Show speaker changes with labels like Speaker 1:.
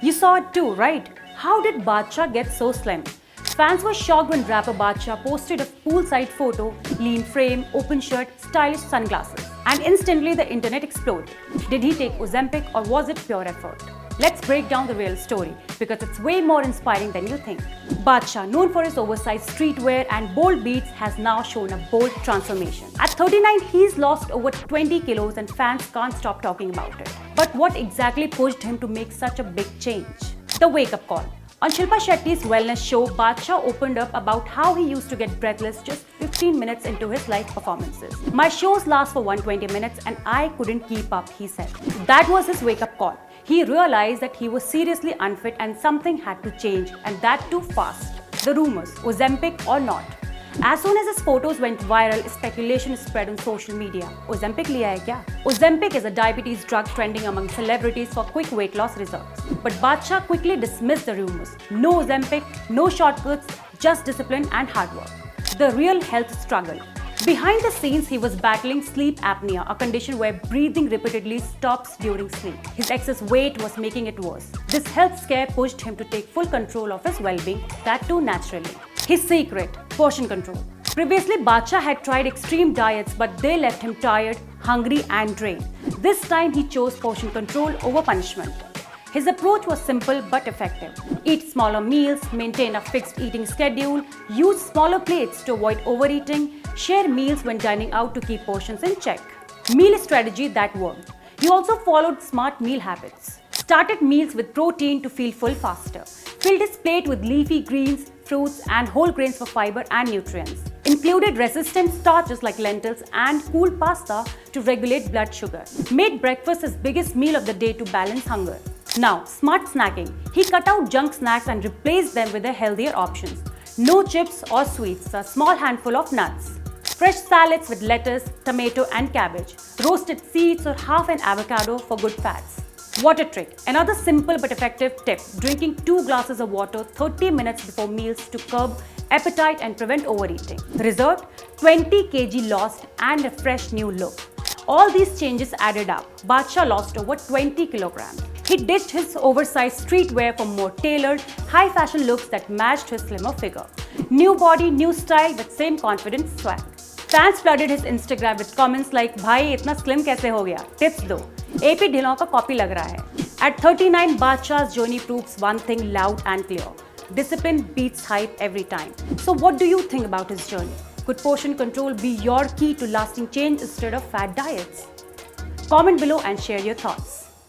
Speaker 1: You saw it too, right? How did Badshah get so slim? Fans were shocked when rapper Badshah posted a poolside photo, lean frame, open shirt, stylish sunglasses. And instantly the internet exploded. Did he take Ozempic or was it pure effort? Let's break down the real story because it's way more inspiring than you think. Badshah, known for his oversized streetwear and bold beats, has now shown a bold transformation. At 39, he's lost over 20 kilos and fans can't stop talking about it. But what exactly pushed him to make such a big change? The wake-up call. On Shilpa Shetty's wellness show, Badshah opened up about how he used to get breathless just 15 minutes into his live performances. My shows last for 120 minutes and I couldn't keep up, he said. That was his wake-up call. He realized that he was seriously unfit and something had to change, and that too fast. The rumors, Ozempic or not. As soon as his photos went viral, speculation spread on social media. Ozempic liya hai kya? Ozempic is a diabetes drug trending among celebrities for quick weight loss results. But Badshah quickly dismissed the rumors. No Ozempic, no shortcuts, just discipline and hard work. The real health struggle. Behind the scenes, he was battling sleep apnea, a condition where breathing repeatedly stops during sleep. His excess weight was making it worse. This health scare pushed him to take full control of his well-being, that too naturally. His secret, portion control. Previously, Badshah had tried extreme diets, but they left him tired, hungry and drained. This time, he chose portion control over punishment. His approach was simple but effective. Eat smaller meals, maintain a fixed eating schedule, use smaller plates to avoid overeating, share meals when dining out to keep portions in check. Meal strategy that worked. He also followed smart meal habits. Started meals with protein to feel full faster. Filled his plate with leafy greens, fruits and whole grains for fiber and nutrients. Included resistant starches like lentils and cool pasta to regulate blood sugar. Made breakfast his biggest meal of the day to balance hunger. Now, smart snacking. He cut out junk snacks and replaced them with the healthier options. No chips or sweets, a small handful of nuts. Fresh salads with lettuce, tomato and cabbage. Roasted seeds or half an avocado for good fats. Water trick. Another simple but effective tip. Drinking 2 glasses of water 30 minutes before meals to curb appetite and prevent overeating. Result? 20 kg lost and a fresh new look. All these changes added up. Badshah lost over 20 kilograms. He ditched his oversized streetwear for more tailored, high-fashion looks that matched his slimmer figure. New body, new style with same confident swag. Fans flooded his Instagram with comments like, "भाई इतना slim कैसे हो गया? Tips दो." AP Dhillon का copy लग रहा है. At 39, Badshah's journey proves one thing loud and clear. Discipline beats hype every time. So what do you think about his journey? Could portion control be your key to lasting change instead of fad diets? Comment below and share your thoughts.